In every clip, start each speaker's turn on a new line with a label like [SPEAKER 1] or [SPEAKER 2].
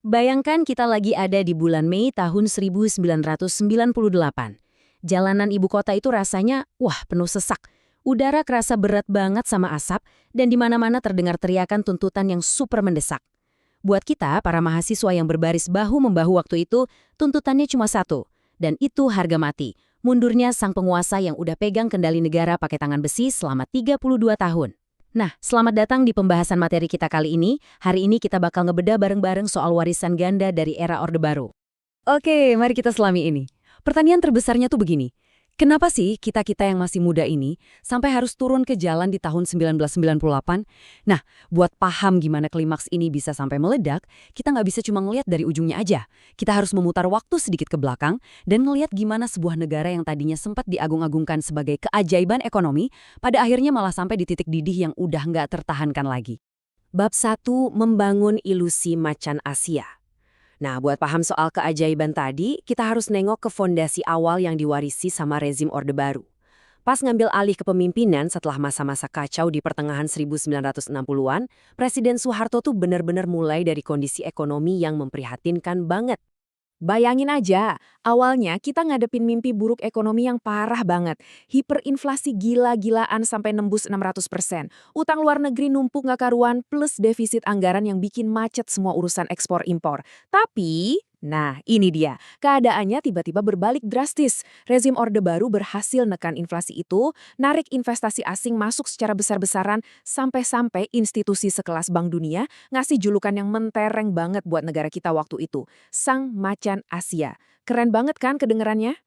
[SPEAKER 1] Bayangkan kita lagi ada di bulan Mei tahun 1998. Jalanan ibu kota itu rasanya, wah, penuh sesak. Udara kerasa berat banget sama asap, dan di mana-mana terdengar teriakan tuntutan yang super mendesak. Buat kita, para mahasiswa yang berbaris bahu-membahu waktu itu, tuntutannya cuma satu, dan itu harga mati. Mundurnya sang penguasa yang udah pegang kendali negara pakai tangan besi selama 32 tahun. Nah, selamat datang di pembahasan materi kita kali ini. Hari ini kita bakal ngebedah bareng-bareng soal warisan ganda dari era Orde Baru. Oke, mari kita selami ini. Pertanyaan terbesarnya tuh begini. Kenapa sih kita-kita yang masih muda ini sampai harus turun ke jalan di tahun 1998? Nah, buat paham gimana klimaks ini bisa sampai meledak, kita nggak bisa cuma ngelihat dari ujungnya aja. Kita harus memutar waktu sedikit ke belakang dan ngelihat gimana sebuah negara yang tadinya sempat diagung-agungkan sebagai keajaiban ekonomi, pada akhirnya malah sampai di titik didih yang udah nggak tertahankan lagi. Bab 1, membangun ilusi macan Asia. Nah, buat paham soal keajaiban tadi, kita harus nengok ke fondasi awal yang diwarisi sama rezim Orde Baru. Pas ngambil alih kepemimpinan setelah masa-masa kacau di pertengahan 1960-an, Presiden Soeharto tuh benar-benar mulai dari kondisi ekonomi yang memprihatinkan banget. Bayangin aja, awalnya kita ngadepin mimpi buruk ekonomi yang parah banget. Hiperinflasi gila-gilaan sampai nembus 600%. Utang luar negeri numpuk nggak karuan plus defisit anggaran yang bikin macet semua urusan ekspor-impor. Tapi, nah ini dia, keadaannya tiba-tiba berbalik drastis. Rezim Orde Baru berhasil nekan inflasi itu, narik investasi asing masuk secara besar-besaran, sampai-sampai institusi sekelas Bank Dunia ngasih julukan yang mentereng banget buat negara kita waktu itu. Sang Macan Asia. Keren banget kan kedengerannya?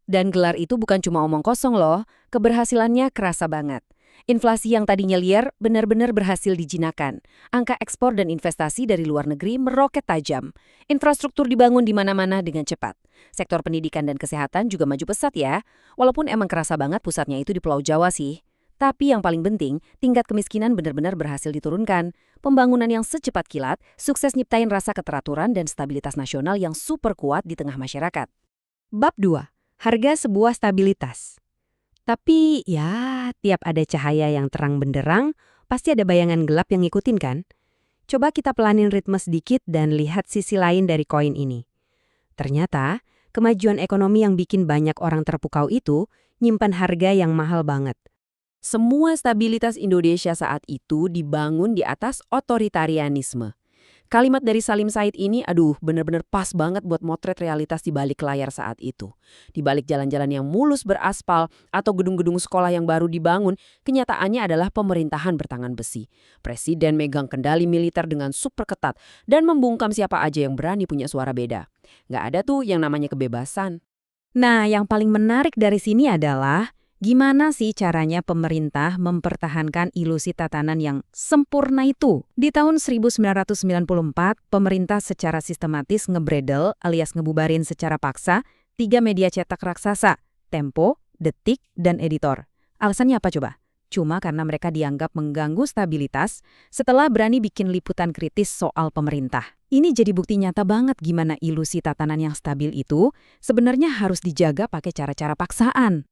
[SPEAKER 1] Dan gelar itu bukan cuma omong kosong loh, keberhasilannya kerasa banget. Inflasi yang tadinya liar benar-benar berhasil dijinakan. Angka ekspor dan investasi dari luar negeri meroket tajam. Infrastruktur dibangun di mana-mana dengan cepat. Sektor pendidikan dan kesehatan juga maju pesat ya. Walaupun emang kerasa banget pusatnya itu di Pulau Jawa sih. Tapi yang paling penting, tingkat kemiskinan benar-benar berhasil diturunkan. Pembangunan yang secepat kilat, sukses nyiptain rasa keteraturan dan stabilitas nasional yang super kuat di tengah masyarakat. Bab 2. Harga sebuah stabilitas. Tapi ya, tiap ada cahaya yang terang benderang, pasti ada bayangan gelap yang ngikutin kan? Coba kita pelanin ritme sedikit dan lihat sisi lain dari koin ini. Ternyata, kemajuan ekonomi yang bikin banyak orang terpukau itu nyimpan harga yang mahal banget. Semua stabilitas Indonesia saat itu dibangun di atas otoritarianisme. Kalimat dari Salim Said ini, bener-bener pas banget buat motret realitas di balik layar saat itu. Di balik jalan-jalan yang mulus beraspal atau gedung-gedung sekolah yang baru dibangun, kenyataannya adalah pemerintahan bertangan besi. Presiden megang kendali militer dengan super ketat dan membungkam siapa aja yang berani punya suara beda. Nggak ada tuh yang namanya kebebasan. Nah, yang paling menarik dari sini adalah gimana sih caranya pemerintah mempertahankan ilusi tatanan yang sempurna itu? Di tahun 1994, pemerintah secara sistematis ngebredel alias ngebubarin secara paksa 3 media cetak raksasa, Tempo, Detik, dan Editor. Alasannya apa coba? Cuma karena mereka dianggap mengganggu stabilitas setelah berani bikin liputan kritis soal pemerintah. Ini jadi bukti nyata banget gimana ilusi tatanan yang stabil itu sebenarnya harus dijaga pakai cara-cara paksaan.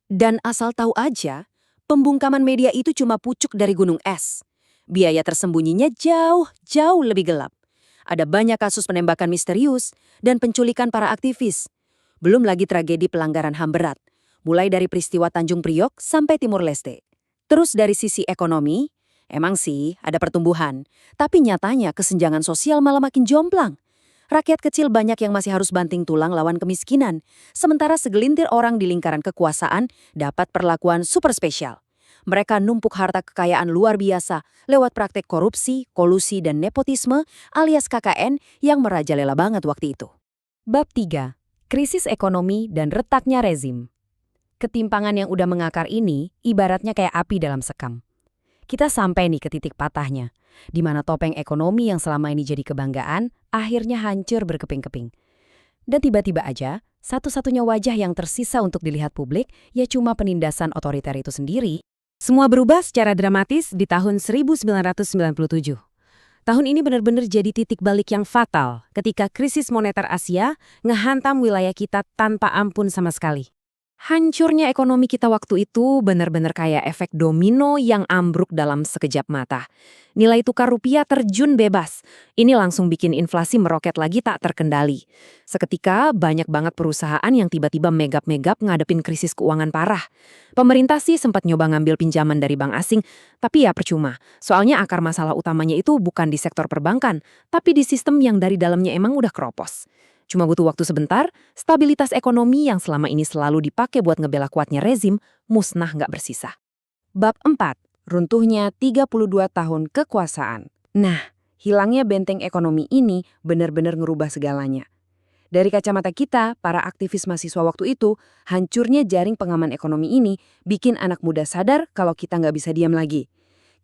[SPEAKER 1] Dan asal tahu aja, pembungkaman media itu cuma pucuk dari gunung es. Biaya tersembunyinya jauh lebih gelap. Ada banyak kasus penembakan misterius dan penculikan para aktivis. Belum lagi tragedi pelanggaran HAM berat, mulai dari peristiwa Tanjung Priok sampai Timur Leste. Terus dari sisi ekonomi, emang sih ada pertumbuhan, tapi nyatanya kesenjangan sosial malah makin jomplang. Rakyat kecil banyak yang masih harus banting tulang lawan kemiskinan, sementara segelintir orang di lingkaran kekuasaan dapat perlakuan super spesial. Mereka numpuk harta kekayaan luar biasa lewat praktek korupsi, kolusi, dan nepotisme alias KKN yang merajalela banget waktu itu. Bab 3. Krisis ekonomi dan retaknya rezim. Ketimpangan yang udah mengakar ini ibaratnya kayak api dalam sekam. Kita sampai nih ke titik patahnya, di mana topeng ekonomi yang selama ini jadi kebanggaan akhirnya hancur berkeping-keping. Dan tiba-tiba aja, satu-satunya wajah yang tersisa untuk dilihat publik ya cuma penindasan otoriter itu sendiri. Semua berubah secara dramatis di tahun 1997. Tahun ini benar-benar jadi titik balik yang fatal ketika krisis moneter Asia ngehantam wilayah kita tanpa ampun sama sekali.
[SPEAKER 2] Hancurnya ekonomi kita waktu itu benar-benar kayak efek domino yang ambruk dalam sekejap mata. Nilai tukar rupiah terjun bebas. Ini langsung bikin inflasi meroket lagi tak terkendali. Seketika banyak banget perusahaan yang tiba-tiba megap-megap ngadepin krisis keuangan parah. Pemerintah sih sempat nyoba ngambil pinjaman dari bank asing, tapi ya percuma. Soalnya akar masalah utamanya itu bukan di sektor perbankan, tapi di sistem yang dari dalamnya emang udah keropos. Cuma butuh waktu sebentar, stabilitas ekonomi yang selama ini selalu dipakai buat ngebela kuatnya rezim, musnah nggak bersisa.
[SPEAKER 1] Bab 4. Runtuhnya 32 tahun kekuasaan. Nah, hilangnya benteng ekonomi ini benar-benar ngerubah segalanya. Dari kacamata kita, para aktivis mahasiswa waktu itu, hancurnya jaring pengaman ekonomi ini bikin anak muda sadar kalau kita nggak bisa diam lagi.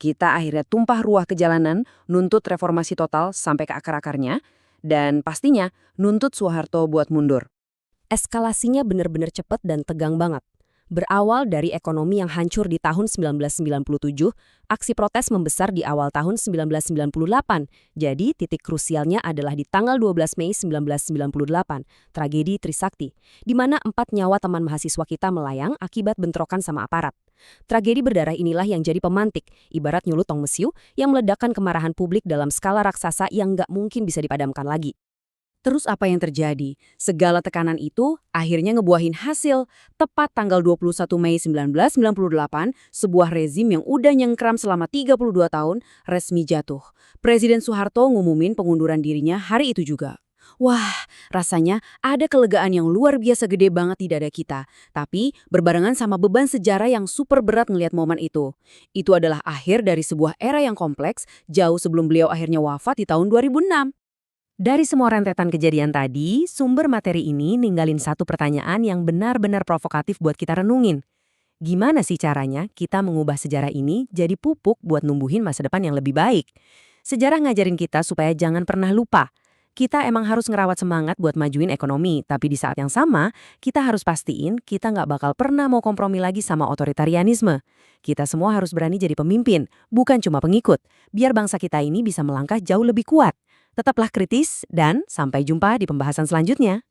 [SPEAKER 1] Kita akhirnya tumpah ruah ke jalanan, nuntut reformasi total sampai ke akar-akarnya, dan pastinya nuntut Soeharto buat mundur.
[SPEAKER 2] Eskalasinya benar-benar cepat dan tegang banget. Berawal dari ekonomi yang hancur di tahun 1997, aksi protes membesar di awal tahun 1998. Jadi, titik krusialnya adalah di tanggal 12 Mei 1998, tragedi Trisakti, di mana 4 nyawa teman mahasiswa kita melayang akibat bentrokan sama aparat. Tragedi berdarah inilah yang jadi pemantik, ibarat nyulut tong mesiu yang meledakkan kemarahan publik dalam skala raksasa yang nggak mungkin bisa dipadamkan lagi.
[SPEAKER 1] Terus apa yang terjadi? Segala tekanan itu akhirnya ngebuahin hasil. Tepat tanggal 21 Mei 1998, sebuah rezim yang udah nyengkram selama 32 tahun resmi jatuh. Presiden Soeharto ngumumin pengunduran dirinya hari itu juga. Wah, rasanya ada kelegaan yang luar biasa gede banget di dada kita. Tapi berbarengan sama beban sejarah yang super berat ngelihat momen itu. Itu adalah akhir dari sebuah era yang kompleks jauh sebelum beliau akhirnya wafat di tahun 2006.
[SPEAKER 2] Dari semua rentetan kejadian tadi, sumber materi ini ninggalin satu pertanyaan yang benar-benar provokatif buat kita renungin. Gimana sih caranya kita mengubah sejarah ini jadi pupuk buat numbuhin masa depan yang lebih baik? Sejarah ngajarin kita supaya jangan pernah lupa. Kita emang harus ngerawat semangat buat majuin ekonomi, tapi di saat yang sama, kita harus pastiin kita nggak bakal pernah mau kompromi lagi sama otoritarianisme. Kita semua harus berani jadi pemimpin, bukan cuma pengikut, biar bangsa kita ini bisa melangkah jauh lebih kuat. Tetaplah kritis dan sampai jumpa di pembahasan selanjutnya.